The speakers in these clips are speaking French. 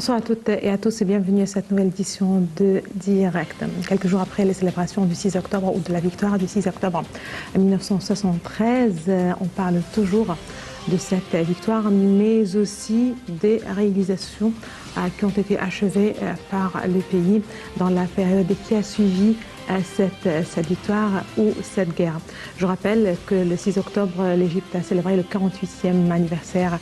Bonsoir à toutes et à tous et bienvenue à cette nouvelle édition de Direct. Quelques jours après les célébrations du 6 octobre ou de la victoire du 6 octobre 1973, on parle toujours de cette victoire, mais aussi des réalisations qui ont été achevées par le pays dans la période qui a suivi cette victoire ou cette guerre. Je rappelle que le 6 octobre, l'Égypte a célébré le 48e anniversaire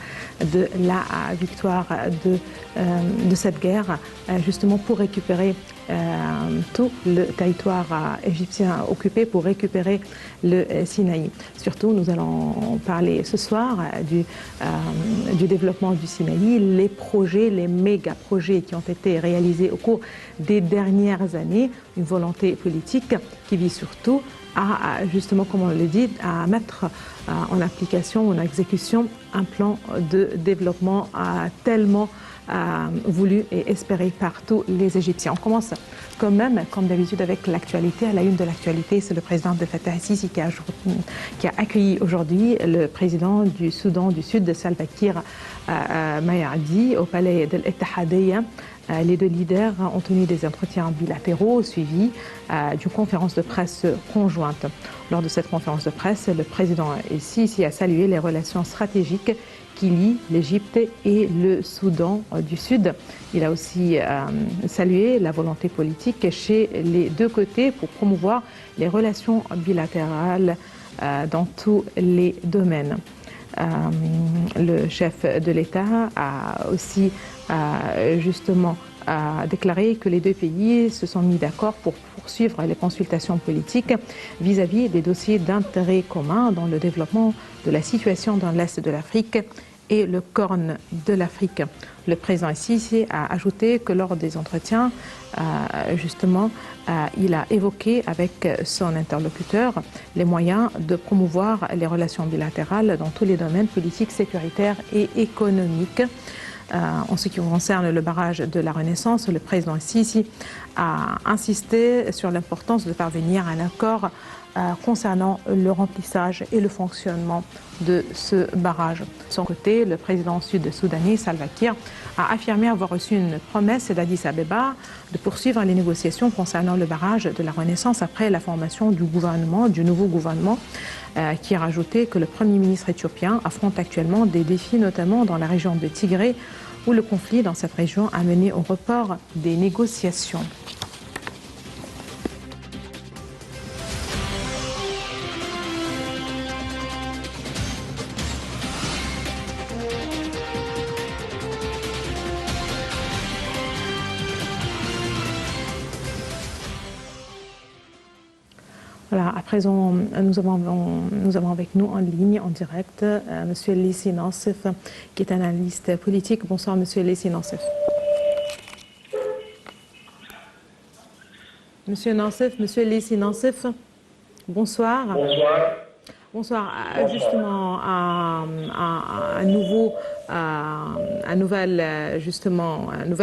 de la victoire de cette guerre, justement pour récupérer tout le territoire égyptien occupé, pour récupérer le Sinaï. Surtout, nous allons parler ce soir du développement du Sinaï, les projets, les méga-projets qui ont été réalisés au cours des dernières années, une volonté politique qui vise surtout à, justement, comme on le dit, à mettre en application, en exécution, un plan de développement tellement voulu et espéré par tous les Égyptiens. On commence quand même, comme d'habitude, avec l'actualité. À la une de l'actualité, c'est le président Abdel Fattah el-Sisi qui a accueilli aujourd'hui le président du Soudan du Sud, Salva Kiir Mayadi, au palais de l'Ittihadiyya. Les deux leaders ont tenu des entretiens bilatéraux suivis d'une conférence de presse conjointe. Lors de cette conférence de presse, le président el-Sisi a salué les relations stratégiques qui lient l'Égypte et le Soudan du Sud. Il a aussi salué la volonté politique chez les deux côtés pour promouvoir les relations bilatérales dans tous les domaines. Le chef de l'État a aussi justement déclaré que les deux pays se sont mis d'accord pour poursuivre les consultations politiques vis-à-vis des dossiers d'intérêt commun dans le développement de la situation dans l'Est de l'Afrique et le Corne de l'Afrique. Le président Sisi a ajouté que lors des entretiens, justement, il a évoqué avec son interlocuteur les moyens de promouvoir les relations bilatérales dans tous les domaines politiques, sécuritaires et économiques. En ce qui concerne le barrage de la Renaissance, le président Sisi a insisté sur l'importance de parvenir à un accord concernant le remplissage et le fonctionnement de ce barrage. De son côté, le président sud-soudanais Salva Kiir a affirmé avoir reçu une promesse d'Addis Abeba de poursuivre les négociations concernant le barrage de la Renaissance après la formation du nouveau gouvernement, qui a rajouté que le Premier ministre éthiopien affronte actuellement des défis, notamment dans la région de Tigré, où le conflit dans cette région a mené au report des négociations. Voilà, à présent, nous avons avec nous en ligne, en direct, M. Lissi Nassef, qui est analyste politique. Bonsoir, M. Lissi Nassef. Monsieur Nassef, M. Lissi Nassef, bonsoir. Bonsoir. Bonsoir. Justement, un nouvel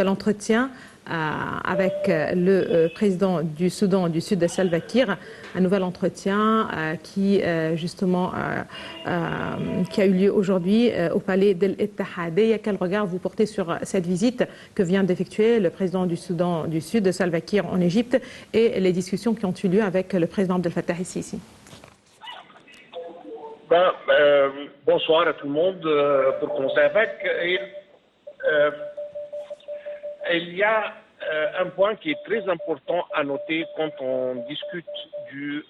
entretien avec le président du Soudan du Sud, Salva Kiir, un nouvel entretien qui justement qui a eu lieu aujourd'hui au palais de l'Ittihadiyya. Quel regard vous portez sur cette visite que vient d'effectuer le président du Soudan du Sud, Salva Kiir, en Égypte, et les discussions qui ont eu lieu avec le président Abdel Fattah el-Sisi? Bonsoir à tout le monde. Pour commencer avec, il y a un point qui est très important à noter quand on discute du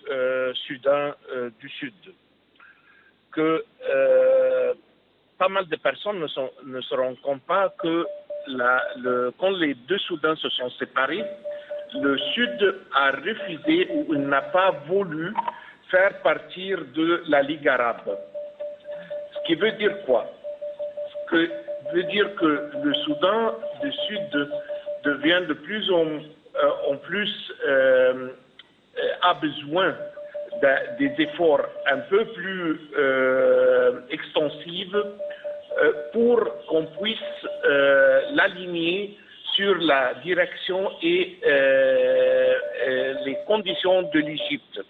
Soudan du Sud, que pas mal de personnes ne se rendent compte pas que quand les deux Soudans se sont séparés, le Sud a refusé ou il n'a pas voulu faire partir de la Ligue arabe. Ce qui veut dire quoi? Ce qui veut dire que le Soudan du Sud devient de plus en plus a besoin des efforts un peu plus extensifs pour qu'on puisse l'aligner sur la direction et les conditions de l'Égypte.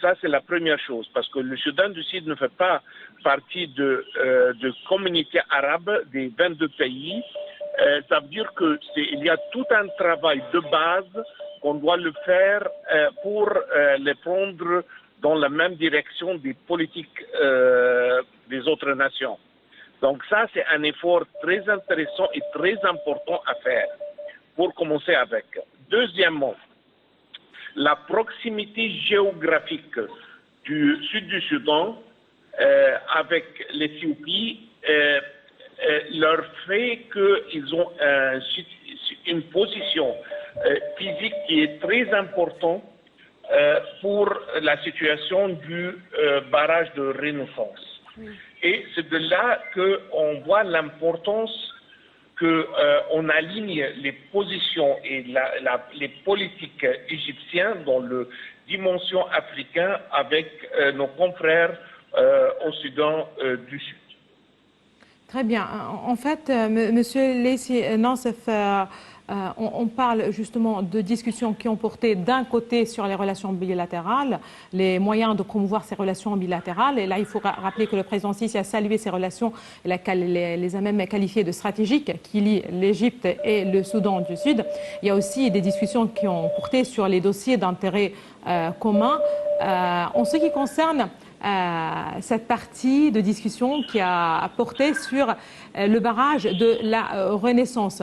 Ça, c'est la première chose, parce que le Soudan du Sud ne fait pas partie de communauté arabe des 22 pays Ça veut dire qu'il y a tout un travail de base qu'on doit le faire pour les prendre dans la même direction des politiques des autres nations. Donc ça, c'est un effort très intéressant et très important à faire, pour commencer avec. Deuxièmement, la proximité géographique du sud du Soudan avec l'Éthiopie leur fait qu'ils ont une position physique qui est très importante pour la situation du barrage de Renaissance. Oui. Et c'est de là qu'on voit l'importance qu'on aligne les positions et les politiques égyptiennes dans la dimension africaine avec nos confrères au Soudan du Sud. Très bien. En fait, Monsieur Lacy Nansef, on parle justement de discussions qui ont porté d'un côté sur les relations bilatérales, les moyens de promouvoir ces relations bilatérales. Et là, il faut rappeler que le président Sisi a salué ces relations et les a même qualifiées de stratégiques qui lient l'Égypte et le Soudan du Sud. Il y a aussi des discussions qui ont porté sur les dossiers d'intérêt commun. En ce qui concerne cette partie de discussion qui a porté sur le barrage de la Renaissance.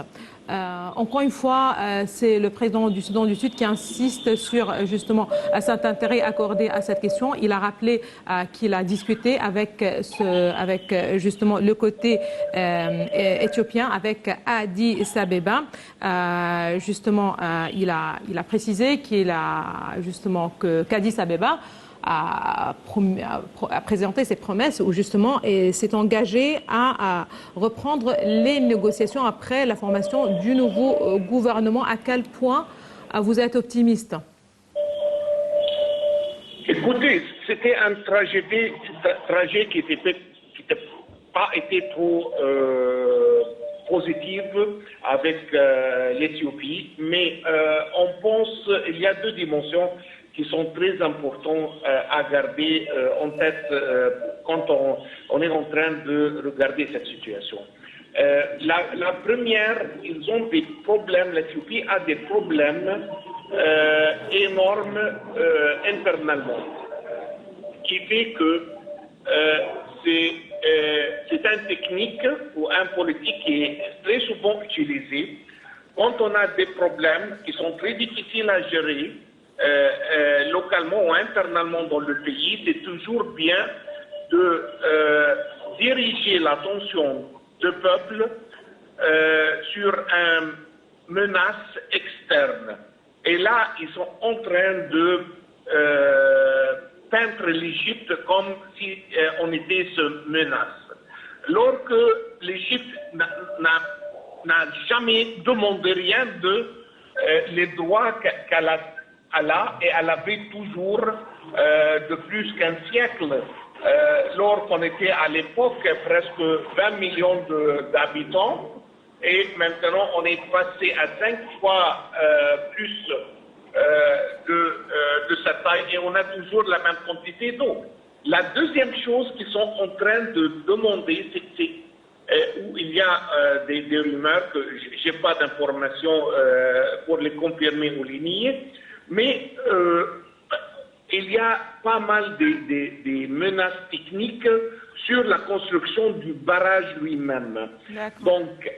Encore une fois, c'est le président du Soudan du Sud qui insiste sur justement cet intérêt accordé à cette question. Il a rappelé qu'il a discuté avec justement le côté éthiopien, avec Addis Abeba. Justement, il a précisé qu'Addis Abeba a présenté ses promesses où justement s'est engagé à reprendre les négociations après la formation du nouveau gouvernement. À quel point vous êtes optimiste? Écoutez, c'était un trajet qui n'était pas été trop positif avec l'Éthiopie, mais on pense qu'il y a deux dimensions qui sont très importants à garder en tête quand on est en train de regarder cette situation. La première, ils ont des problèmes, l'Éthiopie a des problèmes énormes internalement, qui fait que c'est une technique ou un politique qui est très souvent utilisé quand on a des problèmes qui sont très difficiles à gérer localement ou internalement dans le pays. C'est toujours bien de diriger l'attention du peuple sur une menace externe. Et là, ils sont en train de peindre l'Égypte comme si on était cette menace. Alors que l'Égypte n'a jamais demandé rien de les droits qu'elle a et elle avait toujours de plus qu'un siècle. Lorsqu'on était à l'époque presque 20 millions d'habitants, et maintenant on est passé à 5 fois plus de sa taille et on a toujours la même quantité d'eau. La deuxième chose qu'ils sont en train de demander, c'est où il y a des rumeurs que je n'ai pas d'informations pour les confirmer ou les nier, mais il y a pas mal de menaces techniques sur la construction du barrage lui-même. Donc,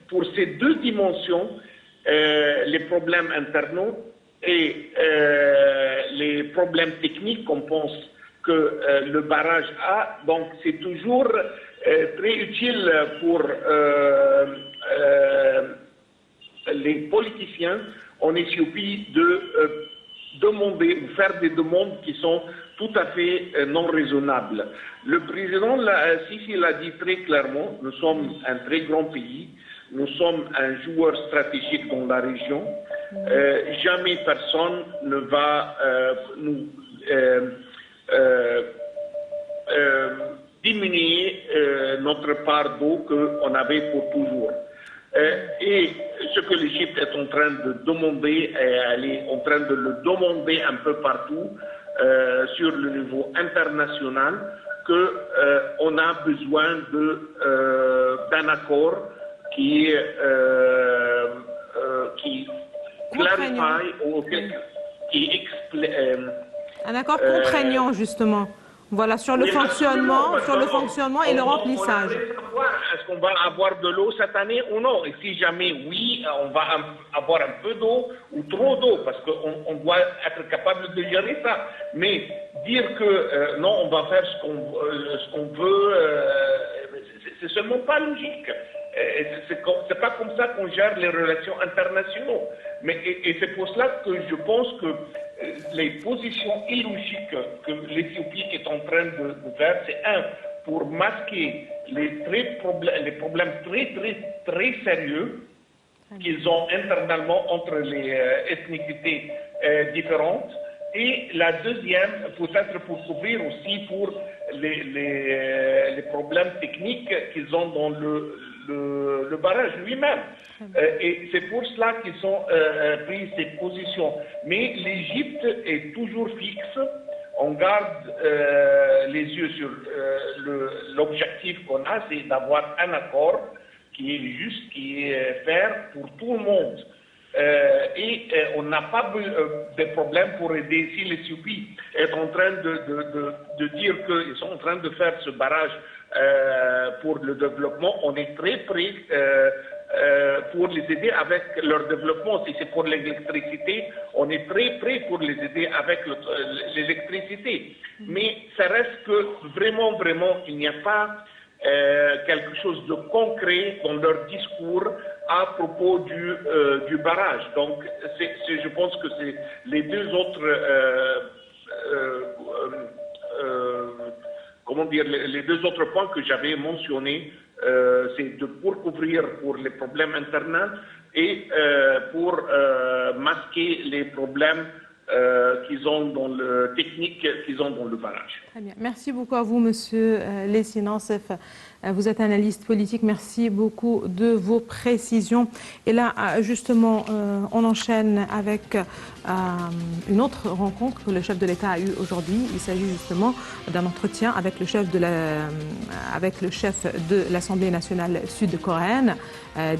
pour ces deux dimensions, les problèmes internals et les problèmes techniques qu'on pense que le barrage a, donc c'est toujours très utile pour les politiciens en Éthiopie de demander ou faire des demandes qui sont tout à fait non raisonnables. Le président Sisi l'a dit très clairement, nous sommes un très grand pays, nous sommes un joueur stratégique dans la région, jamais personne ne va nous diminuer notre part d'eau qu'on avait pour toujours. Et ce que l'Égypte est en train de demander, elle est en train de le demander un peu partout sur le niveau international, qu'on a besoin d'un accord qui clarifie ou qui explique. Un accord contraignant, justement. Voilà, sur le fonctionnement, et le remplissage. Est-ce qu'on va avoir de l'eau cette année ou non? Et si jamais oui, on va avoir un peu d'eau ou trop d'eau, parce qu'on doit être capable de gérer ça. Mais dire que non, on va faire ce qu'on veut, c'est seulement pas logique. C'est pas comme ça qu'on gère les relations internationales. Et c'est pour cela que je pense que les positions illogiques que l'Éthiopie est en train de faire, c'est pour masquer les problèmes très sérieux qu'ils ont internalement entre les ethnicités différentes. Et la deuxième, peut-être pour couvrir aussi pour les problèmes techniques qu'ils ont dans le barrage lui-même. Et c'est pour cela qu'ils ont pris ces positions. Mais l'Égypte est toujours fixe. On garde les yeux sur l'objectif qu'on a, c'est d'avoir un accord qui est juste, qui est fair pour tout le monde. On n'a pas de problème pour aider. Si l'Éthiopie est en train de dire qu'ils sont en train de faire ce barrage pour le développement, on est très prêt pour les aider avec leur développement. Si c'est pour l'électricité, on est très prêt pour les aider avec l'électricité. Mais ça reste que vraiment, il n'y a pas quelque chose de concret dans leur discours à propos du barrage. Donc, je pense que c'est les deux autres, les deux autres points que j'avais mentionnés, c'est pour couvrir pour les problèmes internes et pour masquer les problèmes qu'ils ont dans le technique, qu'ils ont dans le barrage. Très bien. Merci beaucoup à vous, Monsieur Lessi Nassef. Vous êtes analyste politique. Merci beaucoup de vos précisions. Et là, justement, on enchaîne avec une autre rencontre que le chef de l'État a eue aujourd'hui. Il s'agit justement d'un entretien avec le chef de l'Assemblée nationale sud-coréenne,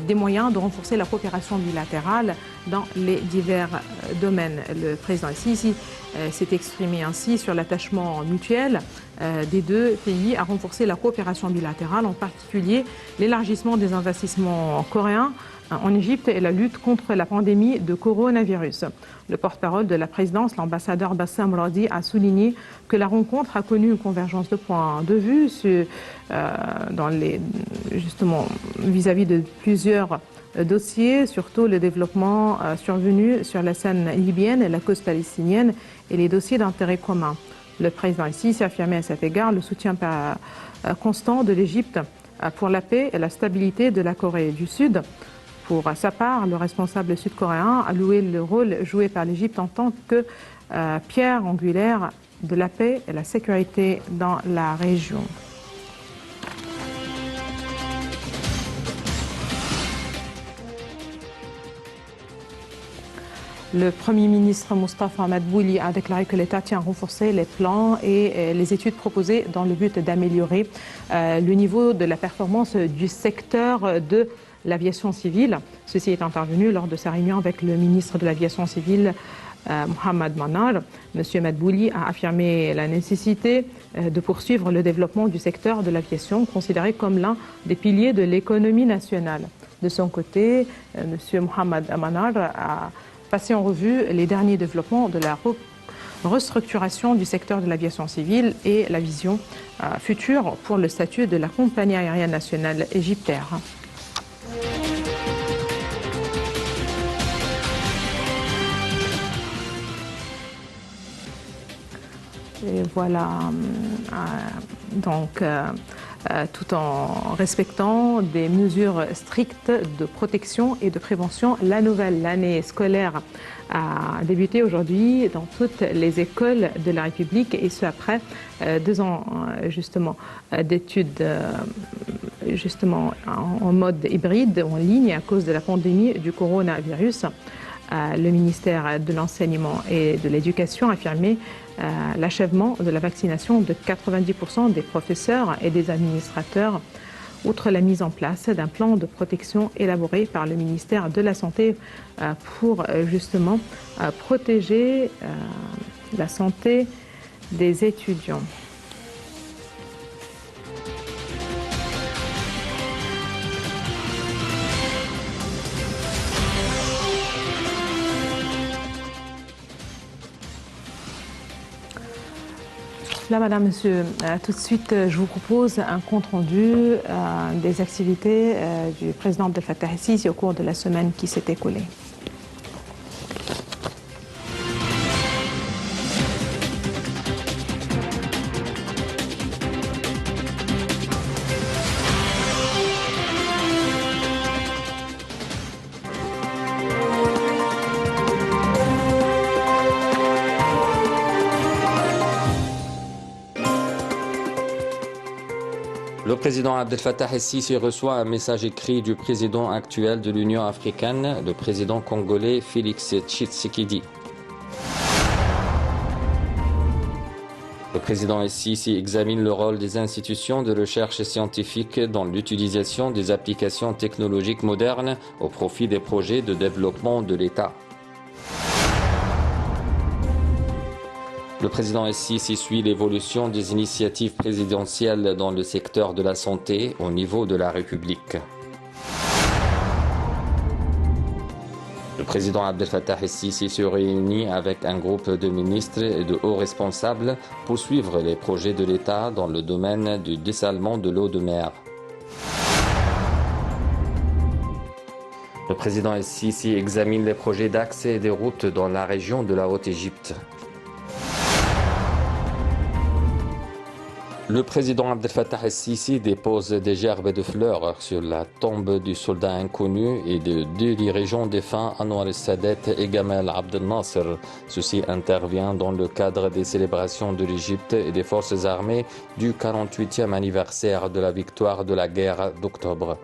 des moyens de renforcer la coopération bilatérale dans les divers domaines. Le président Sisi s'est exprimé ainsi sur l'attachement mutuel des deux pays à renforcer la coopération bilatérale, en particulier l'élargissement des investissements coréens en Égypte et la lutte contre la pandémie de coronavirus. Le porte-parole de la présidence, l'ambassadeur Bassam Radi, a souligné que la rencontre a connu une convergence de points de vue justement vis-à-vis de plusieurs dossiers, surtout le développement survenu sur la scène libyenne et la cause palestinienne et les dossiers d'intérêt commun. Le président ici s'est affirmé à cet égard le soutien constant de l'Égypte pour la paix et la stabilité de la Corée du Sud. Pour sa part, le responsable sud-coréen a loué le rôle joué par l'Égypte en tant que pierre angulaire de la paix et la sécurité dans la région. Le Premier ministre Moustapha Madbouli a déclaré que l'État tient à renforcer les plans et les études proposées dans le but d'améliorer le niveau de la performance du secteur de l'aviation civile. Ceci est intervenu lors de sa réunion avec le ministre de l'Aviation civile, Mohamed Manar. Monsieur Madbouli a affirmé la nécessité de poursuivre le développement du secteur de l'aviation, considéré comme l'un des piliers de l'économie nationale. De son côté, monsieur Mohamed Manar a passé en revue les derniers développements de la restructuration du secteur de l'aviation civile et la vision future pour le statut de la compagnie aérienne nationale égyptaire. Et voilà, tout en respectant des mesures strictes de protection et de prévention. La nouvelle année scolaire a débuté aujourd'hui dans toutes les écoles de la République, et ce après 2 ans justement d'études en mode hybride, en ligne à cause de la pandémie du coronavirus. Le ministère de l'Enseignement et de l'Éducation a affirmé l'achèvement de la vaccination de 90% des professeurs et des administrateurs outre la mise en place d'un plan de protection élaboré par le ministère de la Santé pour justement protéger la santé des étudiants. Là, madame, monsieur, tout de suite, je vous propose un compte-rendu des activités du président Abdel Fattah el-Sisi au cours de la semaine qui s'est écoulée. Le président Abdel Fattah el-Sisi reçoit un message écrit du président actuel de l'Union africaine, le président congolais Félix Tshisekedi. Le président el-Sisi examine le rôle des institutions de recherche scientifique dans l'utilisation des applications technologiques modernes au profit des projets de développement de l'État. Le président el-Sisi suit l'évolution des initiatives présidentielles dans le secteur de la santé au niveau de la République. Le président Abdel Fattah el-Sisi se réunit avec un groupe de ministres et de hauts responsables pour suivre les projets de l'État dans le domaine du dessalement de l'eau de mer. Le président el-Sisi examine les projets d'accès des routes dans la région de la Haute-Égypte. Le président Abdel Fattah el-Sisi dépose des gerbes de fleurs sur la tombe du soldat inconnu et de deux dirigeants défunts, Anwar el-Sadat et Gamal Abdel Nasser. Ceci intervient dans le cadre des célébrations de l'Égypte et des forces armées du 48e anniversaire de la victoire de la guerre d'octobre.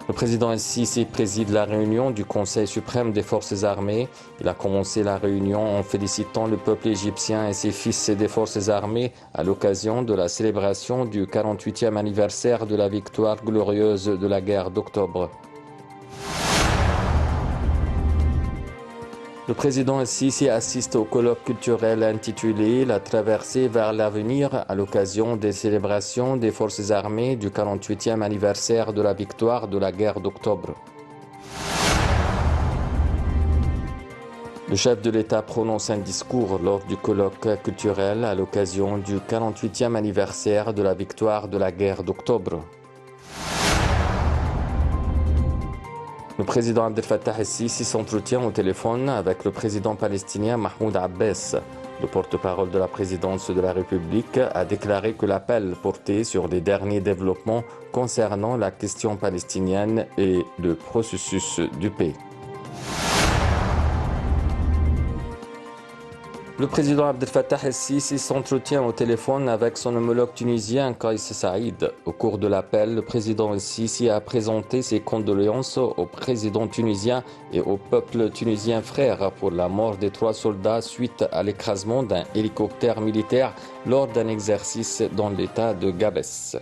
Le président el-Sisi préside la réunion du Conseil suprême des forces armées. Il a commencé la réunion en félicitant le peuple égyptien et ses fils des forces armées à l'occasion de la célébration du 48e anniversaire de la victoire glorieuse de la guerre d'octobre. Le président el-Sisi assiste au colloque culturel intitulé « La traversée vers l'avenir » à l'occasion des célébrations des forces armées du 48e anniversaire de la victoire de la guerre d'octobre. Le chef de l'État prononce un discours lors du colloque culturel à l'occasion du 48e anniversaire de la victoire de la guerre d'octobre. Le président Abdel Fattah el-Sisi s'entretient au téléphone avec le président palestinien Mahmoud Abbas. Le porte-parole de la présidence de la République a déclaré que l'appel portait sur les derniers développements concernant la question palestinienne et le processus de paix. Le président Abdel Fattah el-Sisi s'entretient au téléphone avec son homologue tunisien Kais Saïd. Au cours de l'appel, le président el-Sisi a présenté ses condoléances au président tunisien et au peuple tunisien frère pour la mort des 3 soldats suite à l'écrasement d'un hélicoptère militaire lors d'un exercice dans l'état de Gabès.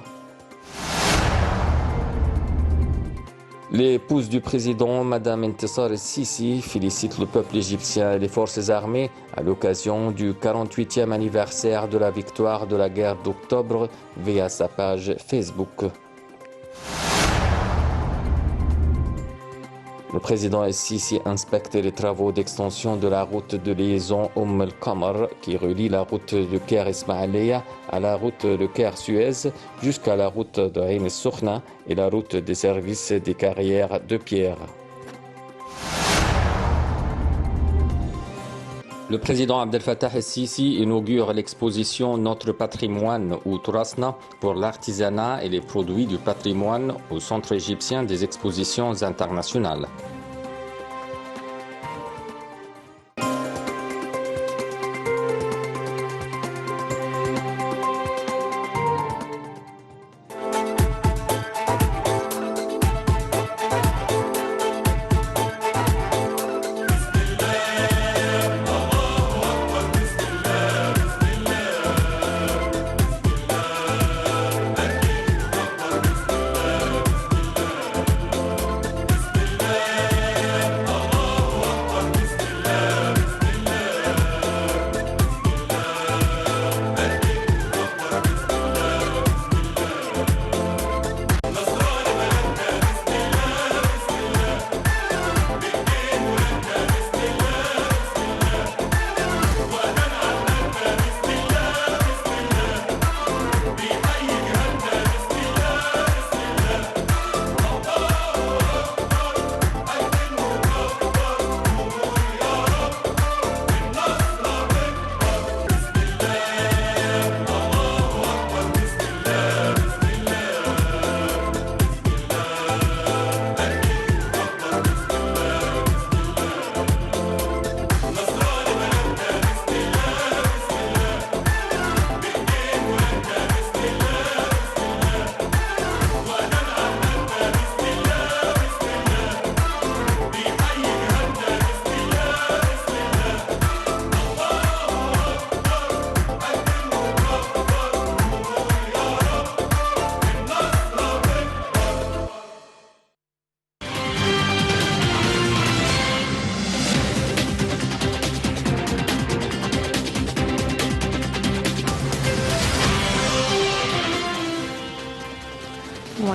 L'épouse du président, Madame Intisar el-Sisi, félicite le peuple égyptien et les forces armées à l'occasion du 48e anniversaire de la victoire de la guerre d'octobre via sa page Facebook. Le président el-Sisi inspecte les travaux d'extension de la route de liaison el-Qamar qui relie la route de Caire-Ismaïlia à la route de Caire-Suez jusqu'à la route de Ain el-Soukhna et la route des services des carrières de pierre. Le président Abdel Fattah el-Sisi inaugure l'exposition Notre patrimoine ou Tourasna pour l'artisanat et les produits du patrimoine au Centre égyptien des expositions internationales.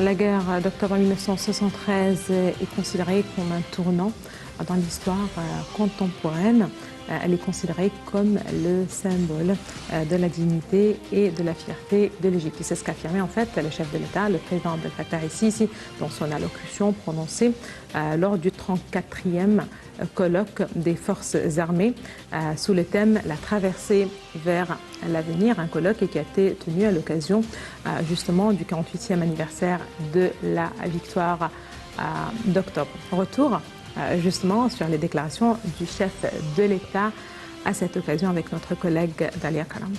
la guerre d'octobre 1973 est considérée comme un tournant dans l'histoire contemporaine. Elle est considérée comme le symbole de la dignité et de la fierté de l'Égypte. C'est ce qu'affirmait en fait le chef de l'État, le président Abdel Fattah el-Sisi, dans son allocution prononcée lors du 34e colloque des forces armées sous le thème « La traversée vers l'avenir », un colloque qui a été tenu à l'occasion justement du 48e anniversaire de la victoire d'octobre. Retour justement sur les déclarations du chef de l'État à cette occasion avec notre collègue Dalia Karam.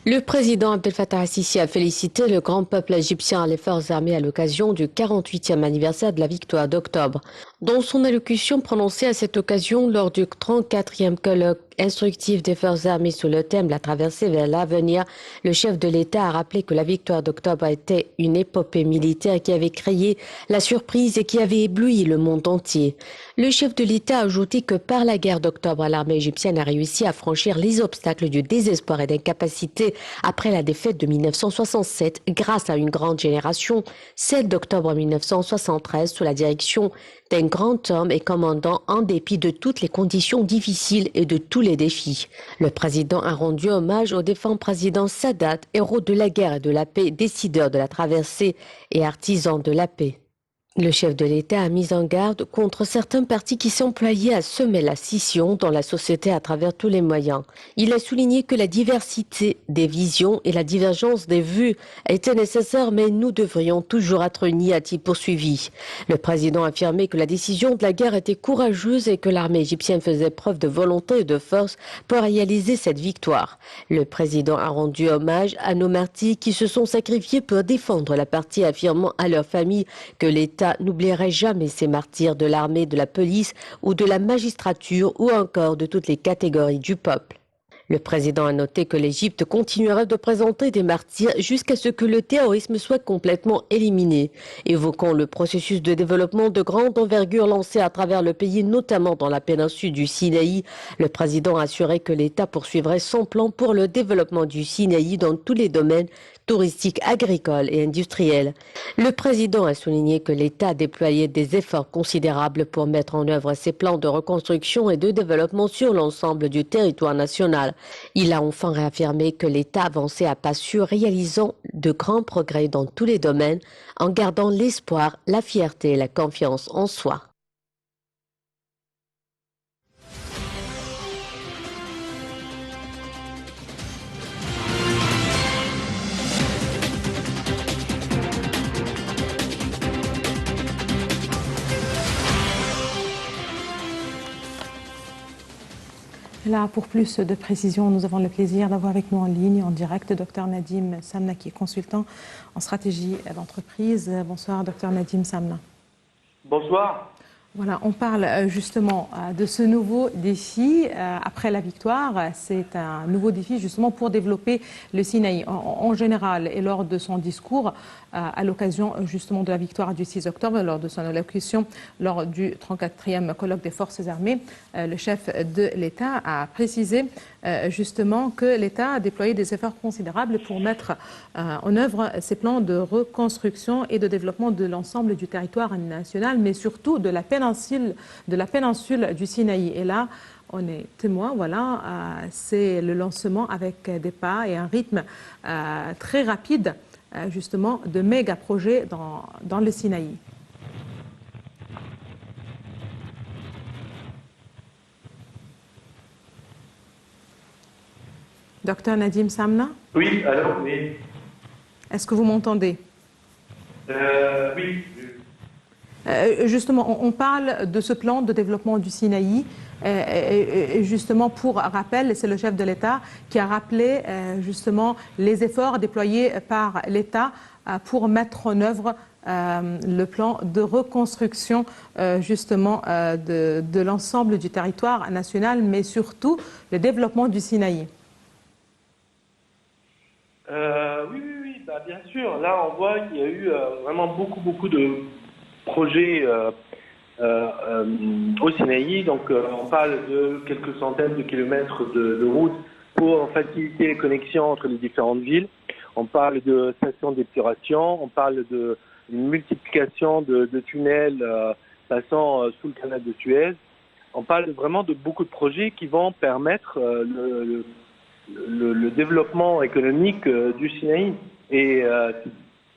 Le président Abdel Fattah el-Sisi a félicité le grand peuple égyptien et les forces armées à l'occasion du 48e anniversaire de la victoire d'octobre. Dans son allocution prononcée à cette occasion lors du 34e colloque instructif des forces armées sous le thème « La traversée vers l'avenir », le chef de l'État a rappelé que la victoire d'octobre était une épopée militaire qui avait créé la surprise et qui avait ébloui le monde entier. Le chef de l'État a ajouté que par la guerre d'octobre, l'armée égyptienne a réussi à franchir les obstacles du désespoir et d'incapacité après la défaite de 1967 grâce à une grande génération, celle d'octobre 1973 sous la direction d'un grand homme et commandant en dépit de toutes les conditions difficiles et de tous les défis. Le président a rendu hommage au défunt président Sadat, héros de la guerre et de la paix, décideur de la traversée et artisan de la paix. Le chef de l'État a mis en garde contre certains partis qui s'employaient à semer la scission dans la société à travers tous les moyens. Il a souligné que la diversité des visions et la divergence des vues étaient nécessaires, mais nous devrions toujours être unis, a-t-il poursuivi. Le président a affirmé que la décision de la guerre était courageuse et que l'armée égyptienne faisait preuve de volonté et de force pour réaliser cette victoire. Le président a rendu hommage à nos martyrs qui se sont sacrifiés pour défendre la patrie, affirmant à leur famille que l'État n'oublierait jamais ces martyrs de l'armée, de la police ou de la magistrature ou encore de toutes les catégories du peuple. Le président a noté que l'Égypte continuera de présenter des martyrs jusqu'à ce que le terrorisme soit complètement éliminé. Évoquant le processus de développement de grande envergure lancé à travers le pays, notamment dans la péninsule du Sinaï, le président a assuré que l'État poursuivrait son plan pour le développement du Sinaï dans tous les domaines touristiques, agricoles et industriels. Le président a souligné que l'État a déployé des efforts considérables pour mettre en œuvre ses plans de reconstruction et de développement sur l'ensemble du territoire national. Il a enfin réaffirmé que l'État avançait à pas sûrs, réalisant de grands progrès dans tous les domaines, en gardant l'espoir, la fierté et la confiance en soi. Là, pour plus de précision, nous avons le plaisir d'avoir avec nous en ligne, en direct, Dr Nadim Samna, qui est consultant en stratégie d'entreprise. Bonsoir, Dr Nadim Samna. Bonsoir. Voilà, on parle justement de ce nouveau défi après la victoire. C'est un nouveau défi justement pour développer le Sinaï en général. Et lors de son discours, à l'occasion justement de la victoire du 6 octobre, lors de son allocution, lors du 34e colloque des forces armées, le chef de l'État a précisé justement que l'État a déployé des efforts considérables pour mettre en œuvre ses plans de reconstruction et de développement de l'ensemble du territoire national, mais surtout de la péninsule du Sinaï. Et là, on est témoin, voilà, c'est le lancement avec des pas et un rythme très rapide, justement, de méga projets dans le Sinaï. Docteur Nadim Samna? Oui, alors, oui. Est-ce que vous m'entendez? Oui. Justement, on parle de ce plan de développement du Sinaï. Et justement, pour rappel, c'est le chef de l'État qui a rappelé justement les efforts déployés par l'État pour mettre en œuvre le plan de reconstruction justement de l'ensemble du territoire national, mais surtout le développement du Sinaï. Oui, bah, bien sûr. Là, on voit qu'il y a eu vraiment beaucoup de projets au Sinaï. Donc on parle de quelques centaines de kilomètres de routes pour faciliter les connexions entre les différentes villes. On parle de stations d'épuration, on parle de multiplication de tunnels passant sous le canal de Suez. On parle vraiment de beaucoup de projets qui vont permettre le développement économique du Sinaï. Et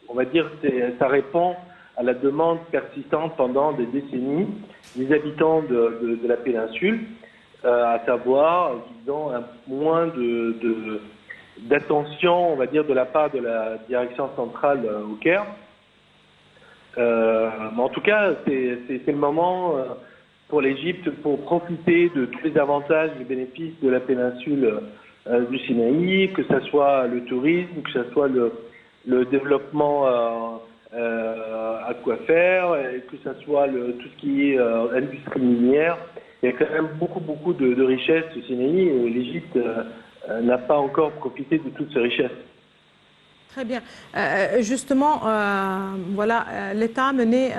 on va dire que ça répond à la demande persistante pendant des décennies des habitants de la péninsule, à savoir, disons, moins d'attention, on va dire, de la part de la direction centrale au Caire. Mais en tout cas, c'est le moment pour l'Égypte pour profiter de tous les avantages et bénéfices de la péninsule du Sinaï, que ce soit le tourisme, que ce soit le développement aquafère, et que ce soit tout ce qui est industrie minière. Il y a quand même beaucoup de richesses au Sinaï et l'Égypte n'a pas encore profité de toutes ces richesses. Très bien. Justement, voilà, l'État a mené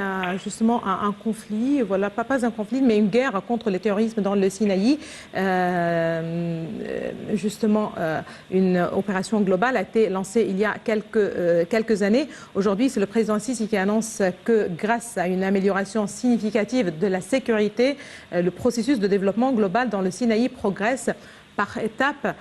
justement un conflit, voilà, pas un conflit, mais une guerre contre le terrorisme dans le Sinaï. Justement, une opération globale a été lancée il y a quelques années. Aujourd'hui, c'est le président Sisi qui annonce que grâce à une amélioration significative de la sécurité, le processus de développement global dans le Sinaï progresse par étapes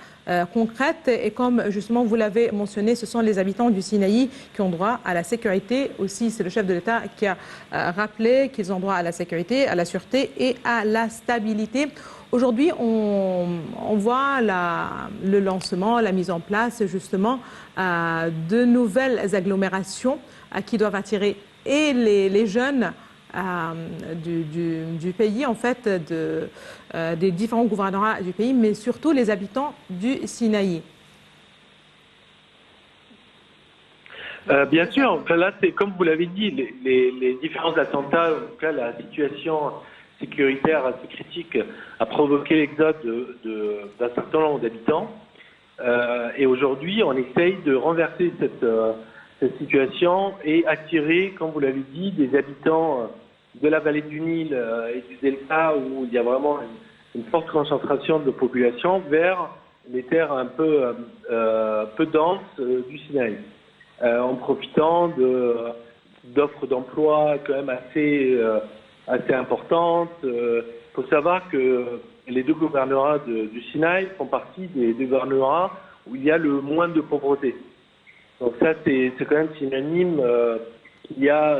concrètes, et comme justement vous l'avez mentionné, ce sont les habitants du Sinaï qui ont droit à la sécurité. Aussi, c'est le chef de l'État qui a rappelé qu'ils ont droit à la sécurité, à la sûreté et à la stabilité. Aujourd'hui, on voit le lancement, la mise en place justement de nouvelles agglomérations qui doivent attirer et les jeunes du pays, en fait, des différents gouvernorats du pays, mais surtout les habitants du Sinaï. Bien sûr, là, c'est comme vous l'avez dit, les différents attentats, en tout cas la situation sécuritaire assez critique a provoqué l'exode d'un certain nombre d'habitants. Et aujourd'hui, on essaye de renverser cette situation et attirer, comme vous l'avez dit, des habitants de la vallée du Nil et du Delta, où il y a vraiment une forte concentration de population, vers les terres un peu denses du Sinaï, en profitant d'offres d'emploi quand même assez importantes. Il faut savoir que les deux gouvernorats du Sinaï font partie des gouvernorats où il y a le moins de pauvreté. Donc ça, c'est quand même synonyme qu'il y a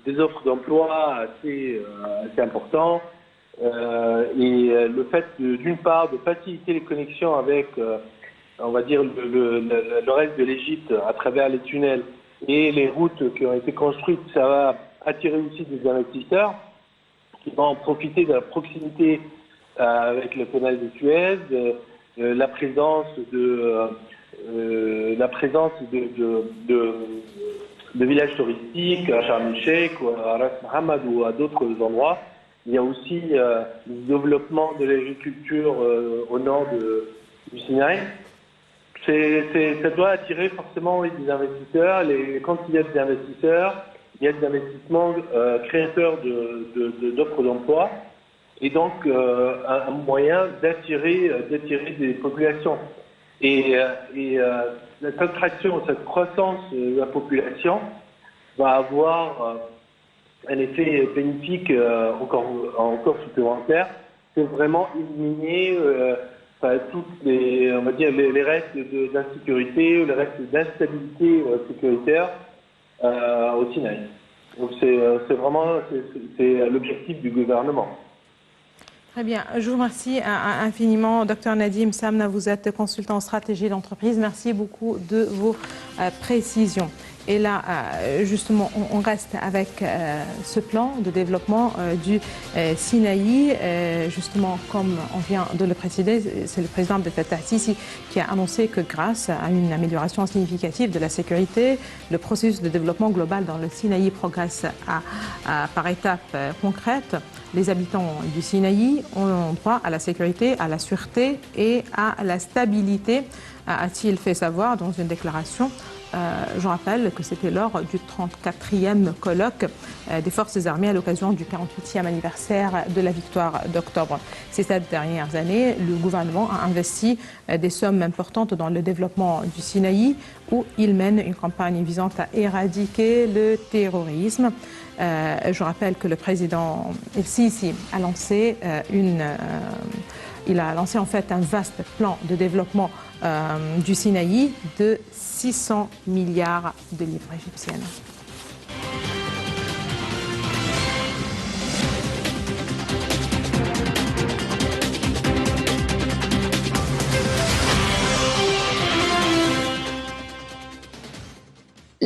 des offres d'emploi assez importantes. Et le fait, d'une part, de faciliter les connexions avec, on va dire, le reste de l'Égypte à travers les tunnels et les routes qui ont été construites, ça va attirer aussi des investisseurs qui vont en profiter de la proximité avec le canal de Suez, la présence de villages touristiques à Sharm el-Sheikh ou à Ras Mohammed ou à d'autres endroits. Il y a aussi le développement de l'agriculture au nord du Sinaï. Ça doit attirer forcément des investisseurs. Quand il y a des investisseurs, il y a des investissements créateurs d'offres d'emploi et donc un moyen d'attirer des populations. Et cette attraction, cette croissance de la population va avoir un effet bénéfique encore supplémentaire. C'est vraiment éliminer toutes les restes d'insécurité ou les restes d'instabilité sécuritaire au Sinaï. Donc c'est vraiment l'objectif du gouvernement. Très bien. Je vous remercie infiniment, Dr Nadim Samna. Vous êtes consultant en stratégie d'entreprise. Merci beaucoup de vos précisions. Et là, justement, on reste avec ce plan de développement du Sinaï. Justement, comme on vient de le préciser, c'est le président Abdel Fattah Sisi qui a annoncé que grâce à une amélioration significative de la sécurité, le processus de développement global dans le Sinaï progresse par étapes concrètes. Les habitants du Sinaï ont droit à la sécurité, à la sûreté et à la stabilité, a-t-il fait savoir dans une déclaration Je rappelle que c'était lors du 34e colloque des forces armées à l'occasion du 48e anniversaire de la victoire d'octobre. Ces 7 dernières années, le gouvernement a investi des sommes importantes dans le développement du Sinaï, où il mène une campagne visant à éradiquer le terrorisme. Je rappelle que le président El-Sisi a lancé en fait un vaste plan de développement du Sinaï de 600 milliards de livres égyptiennes.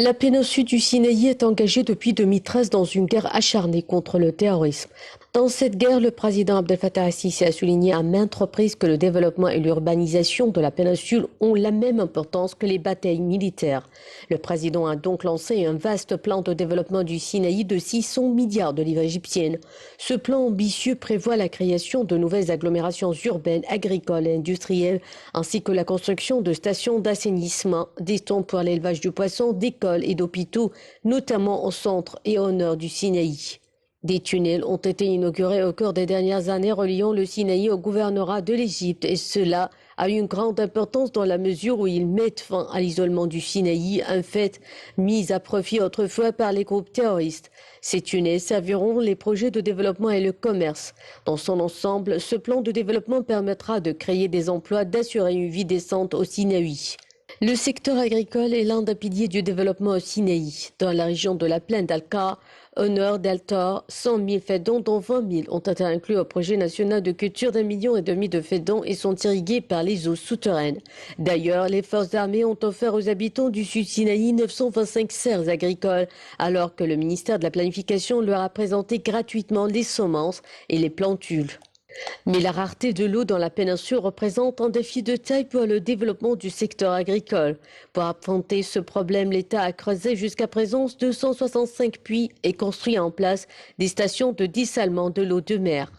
La péninsule du Sinaï est engagée depuis 2013 dans une guerre acharnée contre le terrorisme. Dans cette guerre, le président Abdel Fattah al-Sisi a souligné à maintes reprises que le développement et l'urbanisation de la péninsule ont la même importance que les batailles militaires. Le président a donc lancé un vaste plan de développement du Sinaï de 600 milliards de livres égyptiennes. Ce plan ambitieux prévoit la création de nouvelles agglomérations urbaines, agricoles et industrielles, ainsi que la construction de stations d'assainissement, d'étangs pour l'élevage du poisson, d'écoles et d'hôpitaux, notamment au centre et au nord du Sinaï. Des tunnels ont été inaugurés au cours des dernières années reliant le Sinaï au gouvernorat de l'Égypte et cela a une grande importance dans la mesure où ils mettent fin à l'isolement du Sinaï, un fait mis à profit autrefois par les groupes terroristes. Ces tunnels serviront les projets de développement et le commerce. Dans son ensemble, ce plan de développement permettra de créer des emplois, d'assurer une vie décente au Sinaï. Le secteur agricole est l'un des piliers du développement au Sinaï. Dans la région de la plaine d'Al-Ka, au nord d'Al-Tor, 100 000 faidons, dont 20 000 ont été inclus au projet national de culture d'1,5 million de faidons et sont irrigués par les eaux souterraines. D'ailleurs, les forces armées ont offert aux habitants du Sud-Sinaï 925 serres agricoles, alors que le ministère de la Planification leur a présenté gratuitement les semences et les plantules. Mais la rareté de l'eau dans la péninsule représente un défi de taille pour le développement du secteur agricole. Pour affronter ce problème, l'État a creusé jusqu'à présent 265 puits et construit en place des stations de dessalement de l'eau de mer.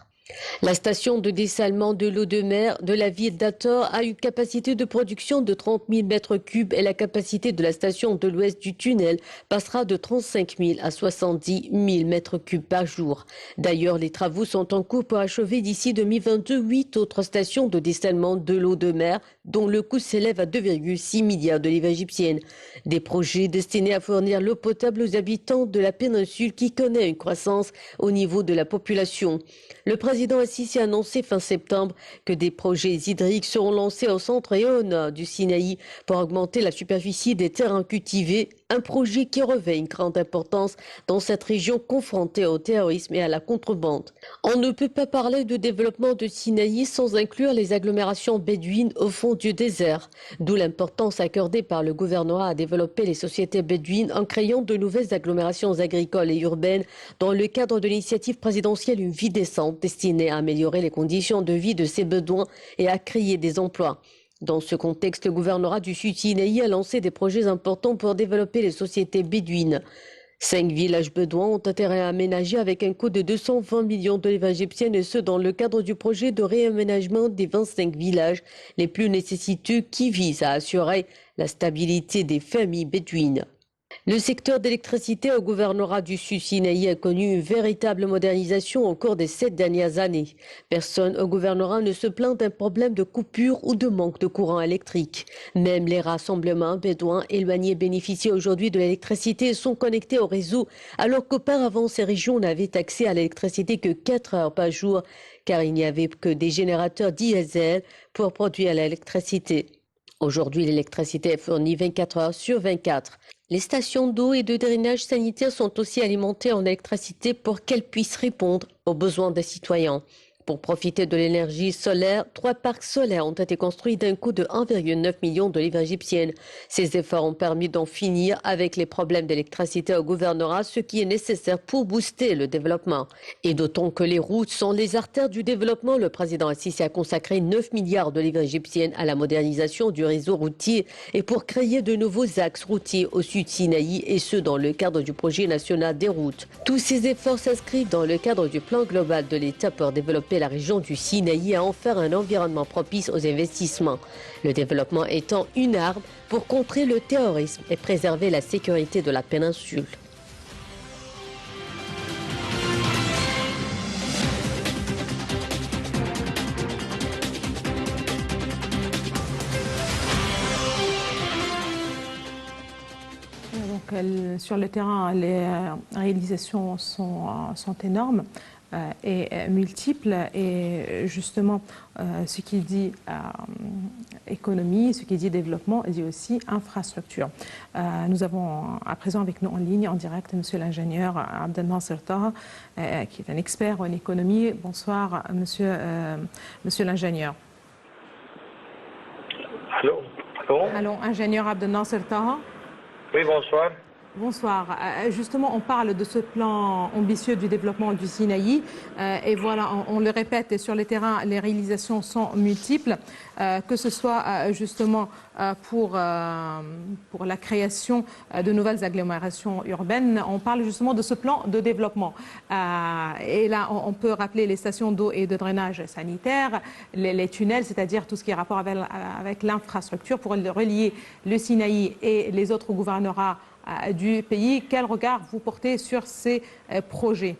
La station de dessalement de l'eau de mer de la ville d'Ator a une capacité de production de 30 000 mètres cubes et la capacité de la station de l'ouest du tunnel passera de 35 000 à 70 000 mètres cubes par jour. D'ailleurs, les travaux sont en cours pour achever d'ici 2022 8 autres stations de dessalement de l'eau de mer dont le coût s'élève à 2,6 milliards de livres égyptiennes. Des projets destinés à fournir l'eau potable aux habitants de la péninsule qui connaît une croissance au niveau de la population. Le président Al-Sisi a annoncé fin septembre que des projets hydriques seront lancés au centre et au nord du Sinaï pour augmenter la superficie des terrains cultivés, un projet qui revêt une grande importance dans cette région confrontée au terrorisme et à la contrebande. On ne peut pas parler de développement de Sinaï sans inclure les agglomérations bédouines au fond du désert, d'où l'importance accordée par le gouvernorat à développer les sociétés bédouines en créant de nouvelles agglomérations agricoles et urbaines dans le cadre de l'initiative présidentielle Une vie décente destinée à améliorer les conditions de vie de ces Bédouins et à créer des emplois. Dans ce contexte, le gouvernorat du Sud-Sinaï a lancé des projets importants pour développer les sociétés bédouines. 5 villages bédouins ont été réaménagés avec un coût de 220 millions de livres égyptiennes et ce dans le cadre du projet de réaménagement des 25 villages les plus nécessiteux qui vise à assurer la stabilité des familles bédouines. Le secteur d'électricité au gouvernorat du Sud-Sinaï a connu une véritable modernisation au cours des 7 dernières années. Personne au gouvernorat ne se plaint d'un problème de coupure ou de manque de courant électrique. Même les rassemblements bédouins éloignés bénéficient aujourd'hui de l'électricité et sont connectés au réseau, alors qu'auparavant ces régions n'avaient accès à l'électricité que 4 heures par jour, car il n'y avait que des générateurs diesel pour produire l'électricité. Aujourd'hui, l'électricité est fournie 24 heures sur 24. Les stations d'eau et de drainage sanitaire sont aussi alimentées en électricité pour qu'elles puissent répondre aux besoins des citoyens. Pour profiter de l'énergie solaire, 3 parcs solaires ont été construits d'un coût de 1,9 million de livres égyptiennes. Ces efforts ont permis d'en finir avec les problèmes d'électricité au gouvernorat, ce qui est nécessaire pour booster le développement. Et d'autant que les routes sont les artères du développement, le président Al-Sisi a consacré 9 milliards de livres égyptiennes à la modernisation du réseau routier et pour créer de nouveaux axes routiers au Sud-Sinaï et ce dans le cadre du projet national des routes. Tous ces efforts s'inscrivent dans le cadre du plan global de l'État pour développer développer la région du Sinaï et à en faire un environnement propice aux investissements. Le développement étant une arme pour contrer le terrorisme et préserver la sécurité de la péninsule. Sur le terrain, les réalisations sont énormes et multiples. Et justement, ce qui dit économie, ce qui dit développement, dit aussi infrastructure. Nous avons à présent avec nous en ligne, en direct, monsieur l'ingénieur Abdelnasser Taha, qui est un expert en économie. Bonsoir, monsieur l'ingénieur. Allô? Allô, ingénieur Abdelnasser Taha. Oui, bonsoir. Bonsoir. Justement, on parle de ce plan ambitieux du développement du Sinaï. Et voilà, on le répète, et sur le terrain, les réalisations sont multiples, que ce soit justement pour la création de nouvelles agglomérations urbaines. On parle justement de ce plan de développement. Et là, on peut rappeler les stations d'eau et de drainage sanitaire, les tunnels, c'est-à-dire tout ce qui est rapport avec l'infrastructure pour relier le Sinaï et les autres gouvernorats du pays. Quel regard vous portez sur ces projets?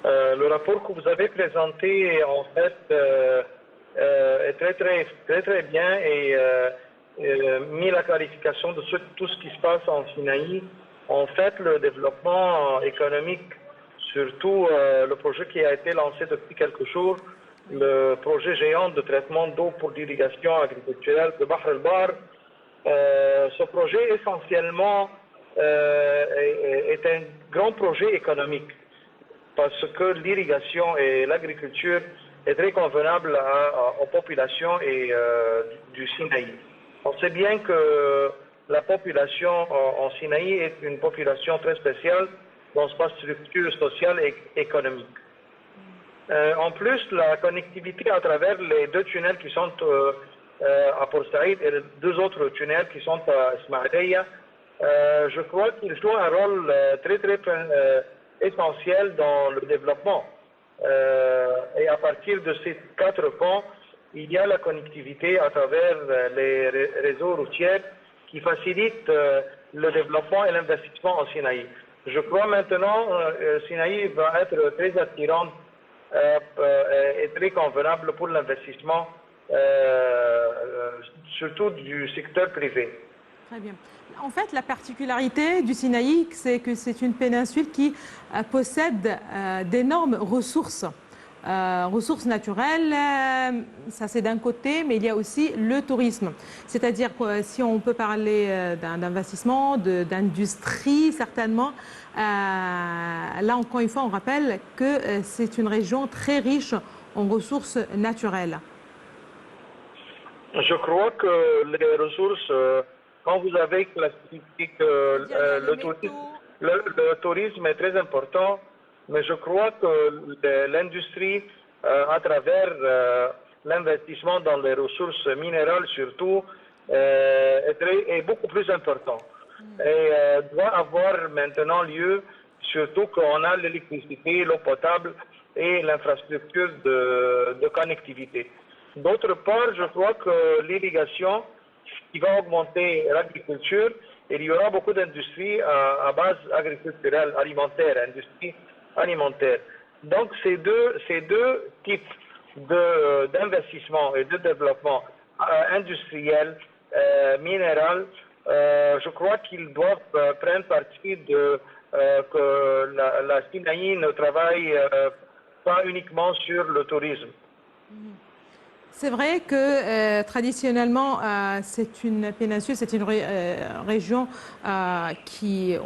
Le rapport que vous avez présenté, en fait, est très bien et mis la qualification de tout ce qui se passe en Sinaï. En fait, le développement économique, surtout le projet qui a été lancé depuis quelques jours, le projet géant de traitement d'eau pour l'irrigation agriculturelle de Bahr el-Bar, ce projet essentiellement est un grand projet économique parce que l'irrigation et l'agriculture est très convenable aux populations et du Sinaï. On sait bien que la population en Sinaï est une population très spéciale dans sa structure sociale et économique. En plus, la connectivité à travers les deux tunnels qui sont à Port Saïd et les deux autres tunnels qui sont à Ismaïlia, je crois qu'ils jouent un rôle très essentiel dans le développement. Et à partir de ces 4 ponts, il y a la connectivité à travers les réseaux routiers qui facilitent le développement et l'investissement en Sinaï. Je crois maintenant que Sinaï va être très attirante et très convenable pour l'investissement, surtout du secteur privé. Très bien. En fait, la particularité du Sinaï, c'est que c'est une péninsule qui possède d'énormes ressources. Ressources naturelles, ça c'est d'un côté, mais il y a aussi le tourisme. C'est-à-dire que si on peut parler d'investissement, d'industrie, certainement, là encore une fois, on rappelle que c'est une région très riche en ressources naturelles. Je crois que les ressources, quand vous avez classifié que le tourisme est très important, mais je crois que l'industrie, à travers l'investissement dans les ressources minérales surtout, est beaucoup plus important. Et doit avoir maintenant lieu, surtout qu'on a l'électricité, l'eau potable et l'infrastructure de connectivité. D'autre part, je crois que l'irrigation qui va augmenter l'agriculture, il y aura beaucoup d'industries à base agriculturelle, alimentaire, industrie alimentaire. Donc ces deux types d'investissement et de développement industriel, minéral, je crois qu'ils doivent prendre parti de que la Sinaï ne travaille pas uniquement sur le tourisme. C'est vrai que traditionnellement, c'est une péninsule, c'est une région où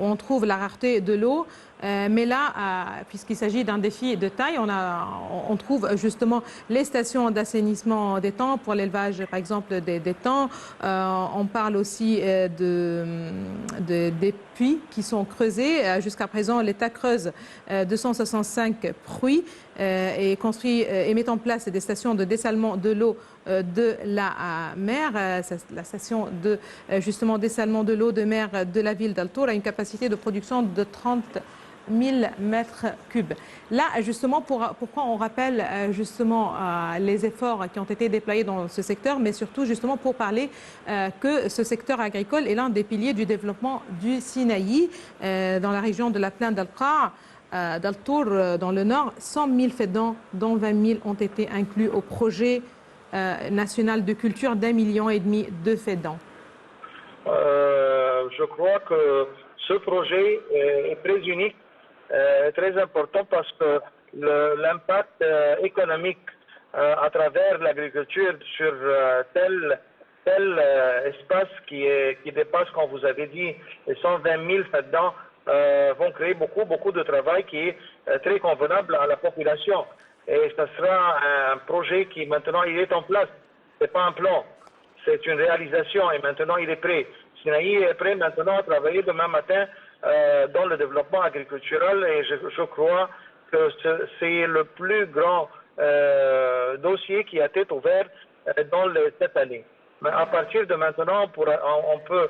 on trouve la rareté de l'eau. Mais là, puisqu'il s'agit d'un défi de taille, on trouve justement les stations d'assainissement d'étangs pour l'élevage, par exemple, des étangs. On parle aussi des puits qui sont creusés. Jusqu'à présent, l'État creuse 265 puits et construit et met en place des stations de dessalement de l'eau de la mer. La station de justement dessalement de l'eau de mer de la ville d'Al Tour a une capacité de production de 30 000 mètres cubes. Là, justement, pourquoi on rappelle justement les efforts qui ont été déployés dans ce secteur, mais surtout justement pour parler que ce secteur agricole est l'un des piliers du développement du Sinaï, dans la région de la plaine d'Al-Qa'. D'Al-Tour, dans le nord, 100 000 fédans, dont 20 000 ont été inclus au projet national de culture d'1,5 million de fédans. Je crois que ce projet est très unique, très important parce que l'impact économique à travers l'agriculture sur tel espace qui dépasse, comme vous avez dit, les 120 000 fédans vont créer beaucoup de travail qui est très convenable à la population. Et ce sera un projet qui maintenant il est en place. Ce n'est pas un plan, c'est une réalisation et maintenant il est prêt. Sinaï est prêt maintenant à travailler demain matin dans le développement agriculturel et je crois que c'est le plus grand dossier qui a été ouvert dans cette année. Mais à partir de maintenant, on peut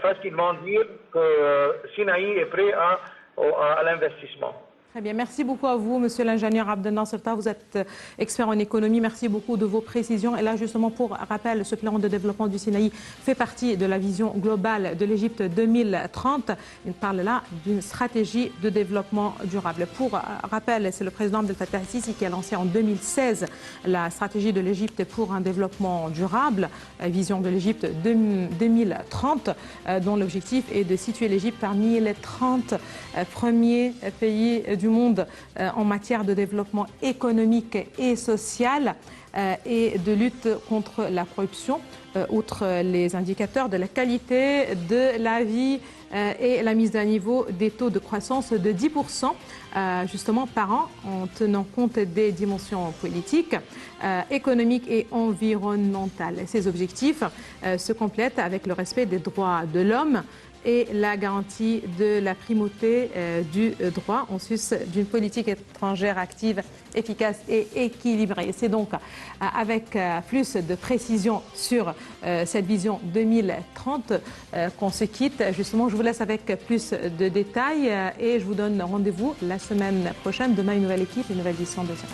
facilement dire que Sinaï est prêt à l'investissement. Très bien, merci beaucoup à vous, monsieur l'ingénieur Abdelnasser Tah. Vous êtes expert en économie. Merci beaucoup de vos précisions. Et là, justement, pour rappel, ce plan de développement du Sinaï fait partie de la vision globale de l'Égypte 2030. Il parle là d'une stratégie de développement durable. Pour rappel, c'est le président Abdel Fattah el-Sisi qui a lancé en 2016 la stratégie de l'Égypte pour un développement durable, vision de l'Égypte 2030, dont l'objectif est de situer l'Égypte parmi les 30 premiers pays du monde en matière de développement économique et social et de lutte contre la corruption, outre les indicateurs de la qualité de la vie et la mise à niveau des taux de croissance de 10% justement par an, en tenant compte des dimensions politiques, économiques et environnementales. Ces objectifs se complètent avec le respect des droits de l'homme et la garantie de la primauté du droit en sus d'une politique étrangère active, efficace et équilibrée. C'est donc avec plus de précision sur cette vision 2030 qu'on se quitte. Justement, je vous laisse avec plus de détails et je vous donne rendez-vous la semaine prochaine. Demain, une nouvelle équipe, une nouvelle édition de Direct.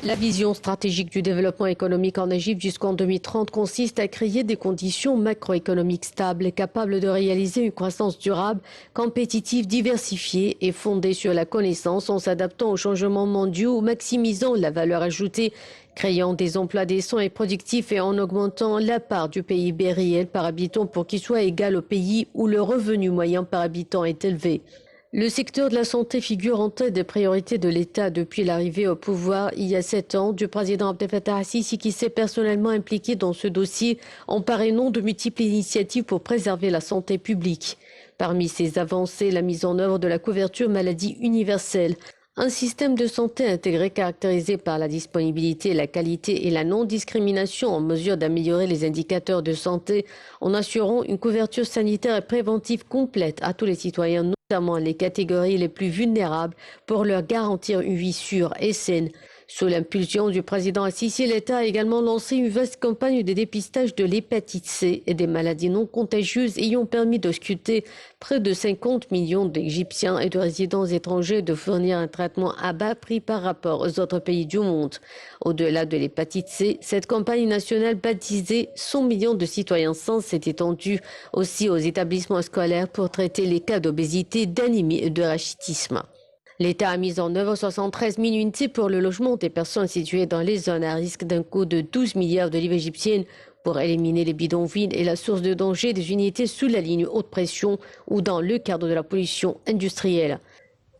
La vision stratégique du développement économique en Égypte jusqu'en 2030 consiste à créer des conditions macroéconomiques stables, capables de réaliser une croissance durable, compétitive, diversifiée et fondée sur la connaissance en s'adaptant aux changements mondiaux, maximisant la valeur ajoutée, créant des emplois décents et productifs et en augmentant la part du PIB réel par habitant pour qu'il soit égal au pays où le revenu moyen par habitant est élevé. Le secteur de la santé figure en tête des priorités de l'État depuis l'arrivée au pouvoir il y a 7 ans du président Abdel Fattah el-Sisi qui s'est personnellement impliqué dans ce dossier en parrainant de multiples initiatives pour préserver la santé publique. Parmi ces avancées, la mise en œuvre de la couverture maladie universelle, un système de santé intégré caractérisé par la disponibilité, la qualité et la non-discrimination en mesure d'améliorer les indicateurs de santé en assurant une couverture sanitaire et préventive complète à tous les citoyens, notamment les catégories les plus vulnérables, pour leur garantir une vie sûre et saine. Sous l'impulsion du président el-Sisi, l'État a également lancé une vaste campagne de dépistage de l'hépatite C et des maladies non contagieuses ayant permis d'ausculter près de 50 millions d'Égyptiens et de résidents étrangers de fournir un traitement à bas prix par rapport aux autres pays du monde. Au-delà de l'hépatite C, cette campagne nationale baptisée 100 millions de citoyens sains s'est étendue aussi aux établissements scolaires pour traiter les cas d'obésité, d'anémie et de rachitisme. L'État a mis en œuvre 73 000 unités pour le logement des personnes situées dans les zones à risque d'un coût de 12 milliards de livres égyptiennes pour éliminer les bidonvilles et la source de danger des unités sous la ligne haute pression ou dans le cadre de la pollution industrielle.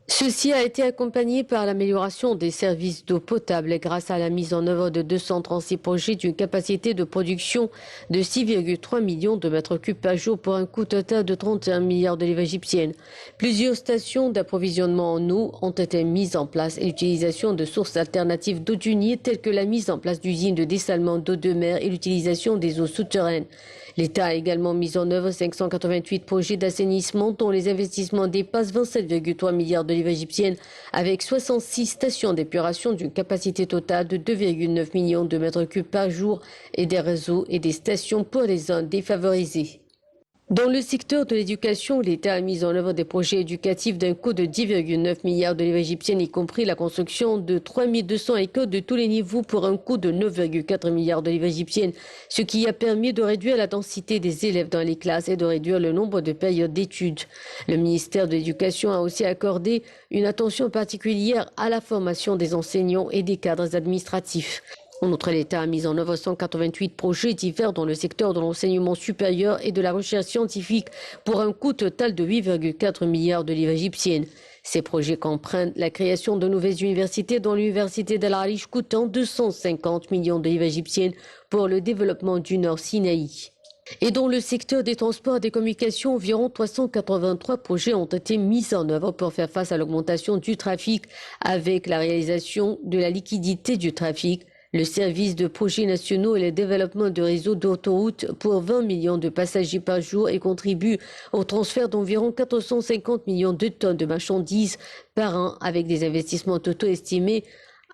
Ceci a été accompagné par l'amélioration des services d'eau potable grâce à la mise en œuvre de 236 projets d'une capacité de production de 6,3 millions de mètres cubes par jour pour un coût total de 31 milliards de livres égyptiennes. Plusieurs stations d'approvisionnement en eau ont été mises en place et l'utilisation de sources alternatives d'eau du Nil telles que la mise en place d'usines de dessalement d'eau de mer et l'utilisation des eaux souterraines. L'État a également mis en œuvre 588 projets d'assainissement dont les investissements dépassent 27,3 milliards de livres égyptiennes avec 66 stations d'épuration d'une capacité totale de 2,9 millions de mètres cubes par jour et des réseaux et des stations pour les zones défavorisées. Dans le secteur de l'éducation, l'État a mis en œuvre des projets éducatifs d'un coût de 10,9 milliards de livres égyptiennes, y compris la construction de 3200 écoles de tous les niveaux pour un coût de 9,4 milliards de livres égyptiennes, ce qui a permis de réduire la densité des élèves dans les classes et de réduire le nombre de périodes d'études. Le ministère de l'Éducation a aussi accordé une attention particulière à la formation des enseignants et des cadres administratifs. En outre, l'État a mis en œuvre 188 projets divers dans le secteur de l'enseignement supérieur et de la recherche scientifique pour un coût total de 8,4 milliards de livres égyptiennes. Ces projets comprennent la création de nouvelles universités, dont l'université d'Al Arish coûtant 250 millions de livres égyptiennes pour le développement du Nord Sinaï. Et dans le secteur des transports et des communications, environ 383 projets ont été mis en œuvre pour faire face à l'augmentation du trafic avec la réalisation de la liquidité du trafic, le service de projets nationaux et le développement de réseaux d'autoroutes pour 20 millions de passagers par jour et contribue au transfert d'environ 450 millions de tonnes de marchandises par an avec des investissements totaux estimés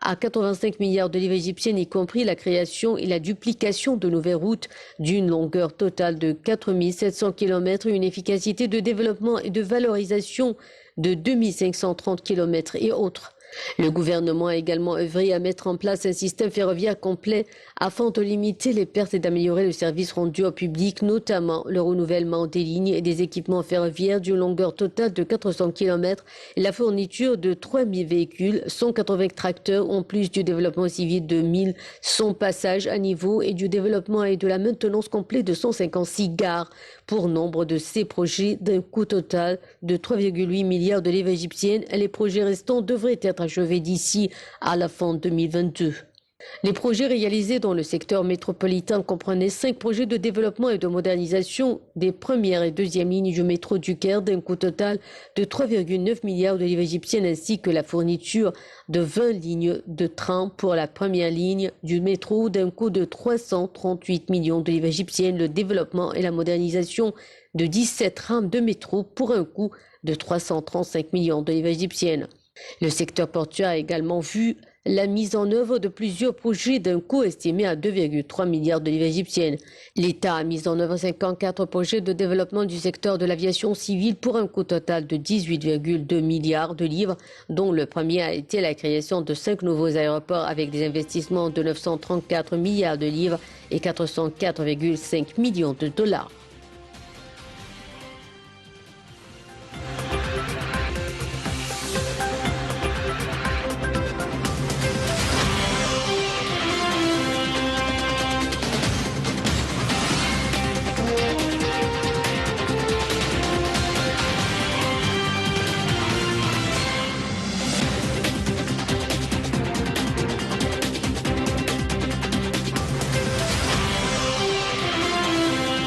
à 85 milliards de livres égyptiennes, y compris la création et la duplication de nouvelles routes d'une longueur totale de 4 700 km et une efficacité de développement et de valorisation de 2 530 km et autres. Le gouvernement a également œuvré à mettre en place un système ferroviaire complet afin de limiter les pertes et d'améliorer le service rendu au public, notamment le renouvellement des lignes et des équipements ferroviaires d'une longueur totale de 400 km et la fourniture de 3000 véhicules, 180 tracteurs, en plus du développement civil de 1100 passages à niveau et du développement et de la maintenance complète de 156 gares pour nombre de ces projets d'un coût total de 3,8 milliards de livres égyptiennes. Les projets restants devraient être achevés d'ici à la fin 2022. Les projets réalisés dans le secteur métropolitain comprenaient 5 projets de développement et de modernisation des premières et deuxièmes lignes du métro du Caire d'un coût total de 3,9 milliards de livres égyptiennes ainsi que la fourniture de 20 lignes de train pour la première ligne du métro d'un coût de 338 millions de livres égyptiennes, le développement et la modernisation de 17 rames de métro pour un coût de 335 millions de livres égyptiennes. Le secteur portuaire a également vu la mise en œuvre de plusieurs projets d'un coût estimé à 2,3 milliards de livres égyptiennes. L'État a mis en œuvre 54 projets de développement du secteur de l'aviation civile pour un coût total de 18,2 milliards de livres, dont le premier a été la création de 5 nouveaux aéroports avec des investissements de 934 milliards de livres et 404,5 millions de dollars.